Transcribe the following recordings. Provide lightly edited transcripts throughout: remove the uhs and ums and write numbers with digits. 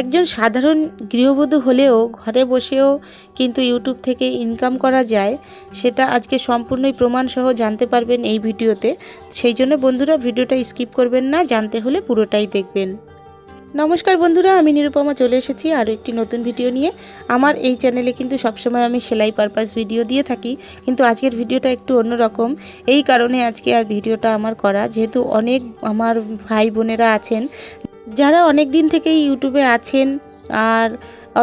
একজন সাধারণ গৃহবধূ হলেও ঘরে বসেও কিন্তু ইউটিউব থেকে ইনকাম করা যায়, সেটা আজকে সম্পূর্ণই প্রমাণসহ জানতে পারবেন এই ভিডিওতে। সেই জন্য বন্ধুরা ভিডিওটা স্কিপ করবেন না, জানতে হলে পুরোটাই দেখবেন। নমস্কার বন্ধুরা, আমি নিরুপমা চলে এসেছি আরও একটি নতুন ভিডিও নিয়ে। আমার এই চ্যানেলে কিন্তু সবসময় আমি সেলাই পারপাস ভিডিও দিয়ে থাকি, কিন্তু আজকের ভিডিওটা একটু অন্যরকম। এই কারণে আজকে আর ভিডিওটা আমার করা, যেহেতু অনেক আমার ভাই বোনেরা আছেন যারা অনেক দিন থেকেই ইউটিউবে আছেন, আর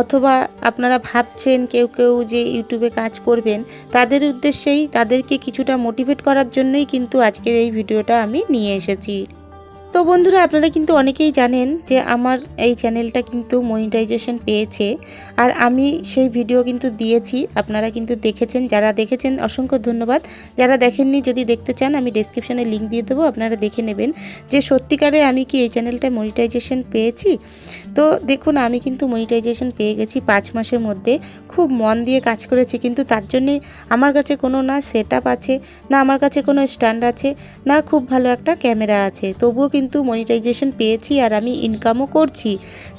অথবা আপনারা ভাবছেন কেউ কেউ যে ইউটিউবে কাজ করবেন, তাদের উদ্দেশ্যেই, তাদেরকে কিছুটা মোটিভেট করার জন্যই কিন্তু আজকের এই ভিডিওটা আমি নিয়ে এসেছি। তো বন্ধুরা, আপনারা কিন্তু অনেকেই জানেন যে আমার এই চ্যানেলটা কিন্তু মনিটাইজেশন পেয়েছে, আর আমি সেই ভিডিও কিন্তু দিয়েছি, আপনারা কিন্তু দেখেছেন। যারা দেখেছেন অসংখ্য ধন্যবাদ, যারা দেখেননি যদি দেখতে চান আমি ডেসক্রিপশানে লিঙ্ক দিয়ে দেবো, আপনারা দেখে নেবেন যে সত্যিকারে আমি কি এই চ্যানেলটা মনিটাইজেশন পেয়েছি। তো দেখুন, আমি কিন্তু মনিটাইজেশন পেয়ে গেছি 5 মাসের মধ্যে। খুব মন দিয়ে কাজ করেছি, কিন্তু তার জন্যে আমার কাছে কোনো না সেট আপ আছে, না আমার কাছে কোনো স্ট্যান্ড আছে, না খুব ভালো একটা ক্যামেরা আছে, তবুও কিন্তু মনিটাইজেশন পেয়েছি আর আমি ইনকামও করছি।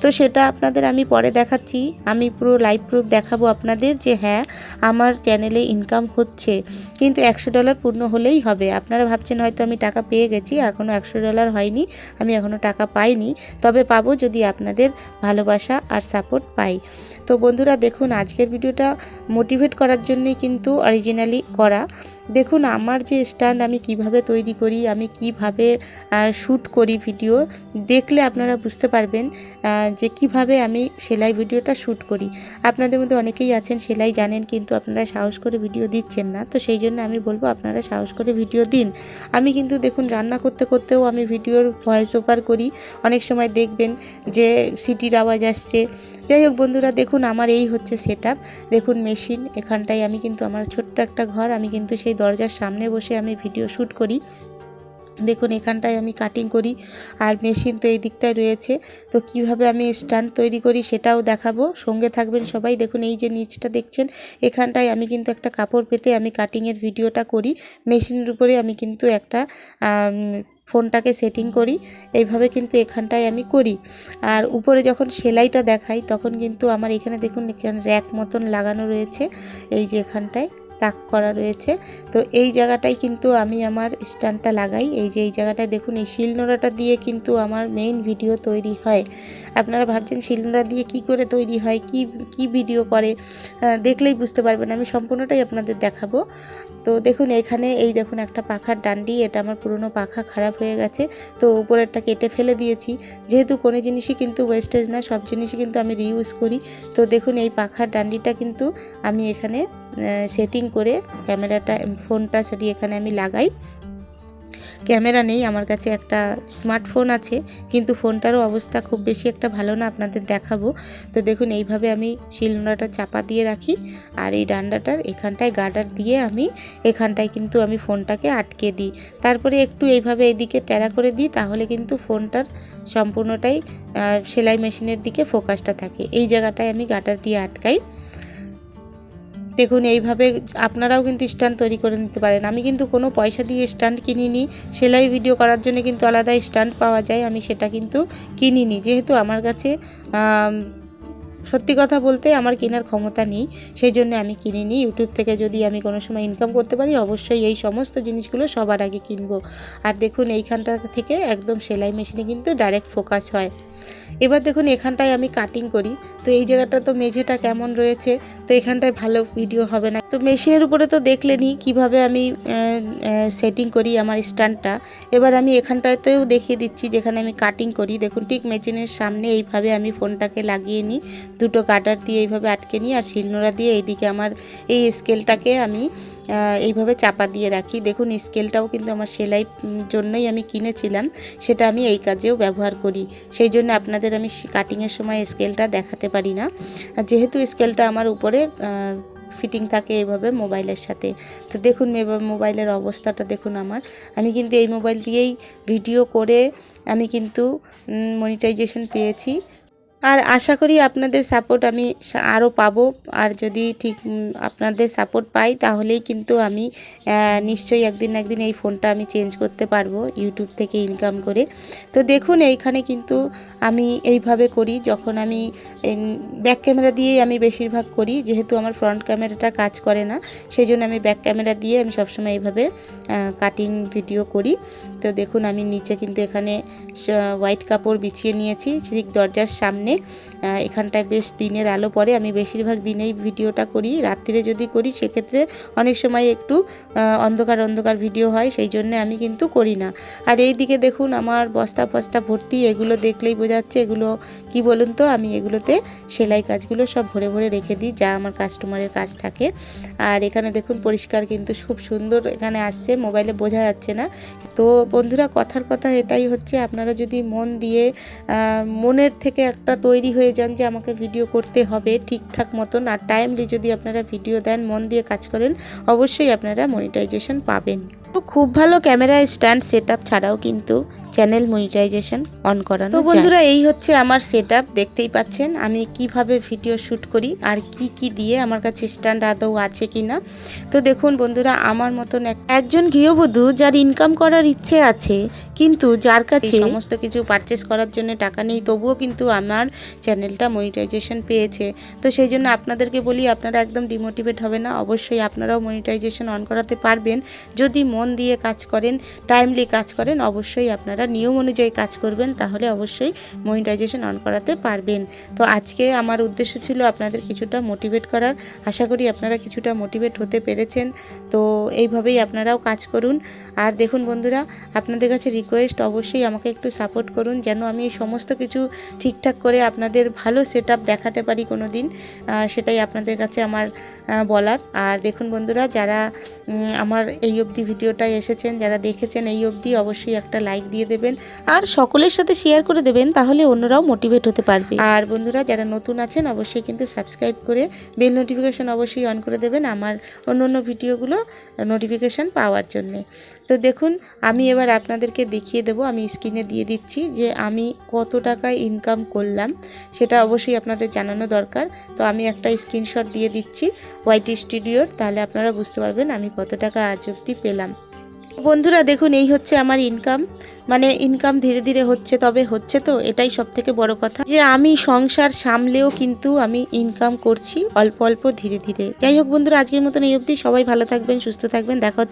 তো সেটা আপনাদের আমি পরে দেখাচ্ছি, আমি পুরো লাইভ প্রুফ দেখাবো আপনাদের যে হ্যাঁ, আমার চ্যানেলে ইনকাম হচ্ছে। কিন্তু $100 পূর্ণ হলেই হবে। আপনারা ভাবছেন হয়তো আমি টাকা পেয়ে গেছি, এখনও $100 হয়নি, আমি এখনও টাকা পাইনি, তবে পাবো যদি আপনাদের ভালোবাসা আর সাপোর্ট পাই। তো বন্ধুরা দেখুন, আজকের ভিডিওটা মোটিভেট করার জন্যই কিন্তু অরিজিনালি করা। দেখুন আমার যে স্ট্যান্ড আমি কিভাবে তৈরি করি, আমি কিভাবে শ্যুট করি ভিডিও, দেখলে আপনারা বুঝতে পারবেন যে কিভাবে আমি সেলাই ভিডিওটা শ্যুট করি। আপনাদের মধ্যে অনেকেই আছেন সেলাই জানেন, কিন্তু আপনারা সাহস করে ভিডিও দিচ্ছেন না, তো সেই জন্য আমি বলবো আপনারা সাহস করে ভিডিও দিন। আমি কিন্তু দেখুন রান্না করতে করতেও আমি ভিডিওর ভয়েস ওভার করি, অনেক সময় দেখবেন যে সিটির আওয়াজ আসছে। যাই হোক বন্ধুরা, দেখুন আমার এই হচ্ছে সেট আপ। দেখুন মেশিন, এখানটায় আমি কিন্তু আমার ছোট্ট একটা ঘর, আমি কিন্তু সেই দরজার সামনে বসে আমি ভিডিও শ্যুট করি। দেখুন এখানটায় আমি কাটিং করি, আর মেশিন তো এই দিকটায় রয়েছে। তো কিভাবে আমি স্ট্যান্ড তৈরি করি সেটাও দেখাবো, সঙ্গে থাকবেন সবাই। দেখুন এই যে নিচটা দেখছেন, এখানটায় আমি কিন্তু একটা কাপড় পেতে আমি কাটিংয়ের ভিডিওটা করি। মেশিনের উপরে আমি কিন্তু একটা ফোনটাকে সেটিং করি, এইভাবে কিন্তু এখানটায় আমি করি। আর উপরে যখন সেলাইটা দেখাই তখন কিন্তু আমার এখানে দেখুন, এখানে র্যাক মতন লাগানো রয়েছে, এই যে এখানটায় তাক করা রয়েছে। তো এই জায়গাটায় কিন্তু আমি আমার স্ট্যান্ডটা লাগাই। এই যে এই জায়গাটায় দেখুন, এই শিলনোড়াটা দিয়ে কিন্তু আমার মেইন ভিডিও তৈরি হয়। আপনারা ভাবছেন শিলনোড়া দিয়ে কি করে তৈরি হয়, কি ভিডিও করে, দেখলেই বুঝতে পারবেন। আমি সম্পূর্ণটাই আপনাদের দেখাবো। তো দেখুন এখানে এই দেখুন একটা পাখার ডান্ডি, এটা আমার পুরনো পাখা, খারাপ হয়ে গেছে, তো উপরেরটা কেটে ফেলে দিয়েছি। যেহেতু কোনো জিনিসই কিন্তু ওয়েস্টেজ না, সব জিনিসই কিন্তু আমি রিইউজ করি। তো দেখুন এই পাখার ডান্ডিটা কিন্তু আমি এখানে সেটিং করে ক্যামেরাটা, ফোনটা সরিয়ে এখানে আমি লাগাই। ক্যামেরা নেই আমার কাছে, একটা স্মার্টফোন আছে, কিন্তু ফোনটারও অবস্থা খুব বেশি একটা ভালো না, আপনাদের দেখাবো। তো দেখুন এইভাবে আমি শিলনোড়াটা চাপা দিয়ে রাখি, আর এই ডান্ডাটার এখানটায় গার্ডার দিয়ে আমি এখানটায় কিন্তু আমি ফোনটাকে আটকে দিই। তারপরে একটু এইভাবে এদিকে টেরা করে দিই, তাহলে কিন্তু ফোনটার সম্পূর্ণটাই সেলাই মেশিনের দিকে ফোকাসটা থাকে। এই জায়গাটায় আমি গার্ডার দিয়ে আটকাই। দেখুন এইভাবে আপনারাও কিন্তু স্ট্যান্ড তৈরি করে নিতে পারেন। আমি কিন্তু কোনো পয়সা দিয়ে স্ট্যান্ড কিনিনি, সেলাই ভিডিও করার জন্য কিন্তু আলাদা স্ট্যান্ড পাওয়া যায়, আমি সেটা কিন্তু কিনিনি, যেহেতু আমার কাছে সত্যি কথা বলতে আমার কেনার ক্ষমতা নেই, সেই জন্য আমি কিনিনি। ইউটিউব থেকে যদি আমি কোনো সময় ইনকাম করতে পারি, অবশ্যই এই সমস্ত জিনিসগুলো সবার আগে কিনবো। আর দেখুন এইখানটা থেকে একদম সেলাই মেশিনে কিন্তু ডাইরেক্ট ফোকাস হয়। এবার দেখুন এখানটায় আমি কাটিং করি, তো এই জায়গাটা তো মেঝেটা কেমন রয়েছে, তো এখানটায় ভালো ভিডিও হবে না। তো মেশিনের উপরে তো দেখলেনই কিভাবে আমি সেটিং করি আমার স্ট্যান্ডটা। এবার আমি এখানটাতেও দেখিয়ে দিচ্ছি যেখানে আমি কাটিং করি। দেখুন ঠিক মেশিনের সামনে এইভাবে আমি ফোনটাকে লাগিয়ে নিই, দুটো গার্ডার দিয়ে এইভাবে আটকে নিই, আর শিলনোড়া দিয়ে এইদিকে আমার এই স্কেলটাকে আমি এইভাবে চাপা দিয়ে রাখি। দেখুন স্কেলটাও কিন্তু আমার সেলাই জন্যই আমি কিনেছিলাম, সেটা আমি এই কাজেও ব্যবহার করি। সেই জন্য আপনাদের আমি কাটিংয়ের সময় স্কেলটা দেখাতে পারি না, যেহেতু স্কেলটা আমার উপরে ফিটিং থাকে এভাবে মোবাইলের সাথে। তো দেখুন মোবাইলের অবস্থাটা দেখুন আমার, আমি কিন্তু এই মোবাইল দিয়েই ভিডিও করে আমি কিন্তু মনিটাইজেশন পেয়েছি। আর আশা করি আপনাদের সাপোর্ট আমি আরও পাবো। আর যদি ঠিক আপনাদের সাপোর্ট পাই তাহলেই কিন্তু আমি নিশ্চয়ই একদিন না একদিন এই ফোনটা আমি চেঞ্জ করতে পারবো ইউটিউব থেকে ইনকাম করে। তো দেখুন এইখানে কিন্তু আমি এইভাবে করি, যখন আমি ব্যাক ক্যামেরা দিয়েই আমি বেশিরভাগ করি, যেহেতু আমার ফ্রন্ট ক্যামেরাটা কাজ করে না, সেই জন্য আমি ব্যাক ক্যামেরা দিয়ে আমি সবসময় এইভাবে কাটিং ভিডিও করি। তো দেখুন আমি নিচে কিন্তু এখানে হোয়াইট কাপড় বিছিয়ে নিয়েছি ঠিক দরজার সামনে। এখানটায় বেশ দিনের আলো পড়ে, আমি বেশিরভাগ দিনেই ভিডিওটা করি, রাত্রিরে যদি করি সেক্ষেত্রে অনেক সময় একটু অন্ধকার অন্ধকার ভিডিও হয়, সেই জন্য আমি কিন্তু করি না। আর এই দিকে দেখুন আমার বস্তা বস্তা ভর্তি, এগুলো দেখলেই বোঝাচ্ছে এগুলো কি বলুন তো, আমি এগুলোতে সেলাই কাজগুলো সব ভরে ভরে রেখে দিই, যা আমার কাস্টমারের কাজ থাকে। আর এখানে দেখুন পরিষ্কার কিন্তু খুব সুন্দর এখানে আসছে, মোবাইলে বোঝা যাচ্ছে না। তো বন্ধুরা কথার কথা এটাই হচ্ছে, আপনারা যদি মন দিয়ে মনের থেকে একটা তৈরি হয়ে যান যে আমাকে ভিডিও করতে হবে ঠিকঠাক মতন, আর টাইমলি যদি আপনারা ভিডিও দেন, মন দিয়ে কাজ করেন, অবশ্যই আপনারা মনিটাইজেশন পাবেন। তো খুব ভালো ক্যামেরা স্ট্যান্ড সেটআপ ছাড়াও কিন্তু চ্যানেল মনিটাইজেশন অন করানো। তো বন্ধুরা এই হচ্ছে আমার সেটআপ, দেখতেই পাচ্ছেন আমি কিভাবে ভিডিও শ্যুট করি আর কি কি দিয়ে, আমার কাছে স্ট্যান্ড আদৌ আছে কিনা। তো দেখুন বন্ধুরা, আমার মতন একজন গৃহবধূ যার ইনকাম করার ইচ্ছে আছে কিন্তু যার কাছে সমস্ত কিছু পারচেস করার জন্য টাকা নেই, তবুও কিন্তু আমার চ্যানেলটা মনিটাইজেশন পেয়েছে। তো সেই জন্য আপনাদেরকে বলি, আপনারা একদম ডিমোটিভেট হবে না, অবশ্যই আপনারাও মনিটাইজেশন অন করাতে পারবেন যদি মন দিয়ে কাজ করেন, টাইমলি কাজ করেন। অবশ্যই আপনারা নিয়ম অনুযায়ী কাজ করবেন, তাহলে অবশ্যই মনিটাইজেশন অন করাতে পারবেন। তো আজকে আমার উদ্দেশ্য ছিল আপনাদের কিছুটা মোটিভেট করার, আশা করি আপনারা কিছুটা মোটিভেট হতে পেরেছেন। তো এইভাবেই আপনারাও কাজ করুন। আর দেখুন বন্ধুরা, আপনাদের কাছে রিকোয়েস্ট, অবশ্যই আমাকে একটু সাপোর্ট করুন যেন আমি এই সমস্ত কিছু ঠিকঠাক করে আপনাদের ভালো সেটআপ দেখাতে পারি কোনো দিন, সেটাই আপনাদের কাছে আমার বলার। আর দেখুন বন্ধুরা, যারা আমার এই অবধি ভিডিওটা এসেছেন, যারা দেখেছেন এই অবধি, অবশ্যই একটা লাইক দিয়ে দেবেন আর সকলের সাথে শেয়ার করে দেবেন, তাহলে অন্যরাও মোটিভেট হতে পারবে। আর বন্ধুরা যারা নতুন আছেন, অবশ্যই কিন্তু সাবস্ক্রাইব করে বেল নোটিফিকেশন অবশ্যই অন করে দেবেন আমার অন্য ভিডিওগুলো নোটিফিকেশান পাওয়ার জন্যে। তো দেখুন আমি এবার আপনাদেরকে দেখিয়ে দেবো, আমি স্ক্রিনে দিয়ে দিচ্ছি যে আমি কত টাকা ইনকাম করলাম, সেটা অবশ্যই আপনাদের জানানো দরকার। তো আমি একটা স্ক্রিনশট দিয়ে দিচ্ছি ওয়াইটি স্টুডিওর, তাহলে আপনারা বুঝতে পারবেন আমি কত টাকা আজ অবধি পেলাম। বন্ধুরা দেখুন এই হচ্ছে আমার ইনকাম, মানে ইনকাম ধীরে ধীরে হচ্ছে, তবে হচ্ছে তো এটাই সব থেকে বড় কথা, যে আমি সংসার সামলেও কিন্তু আমি ইনকাম করছি অল্প অল্প ধীরে ধীরে। যাই হোক বন্ধুরা, আজকের মতন এই অবধি, সবাই ভালো থাকবেন, সুস্থ থাকবেন, দেখা হচ্ছে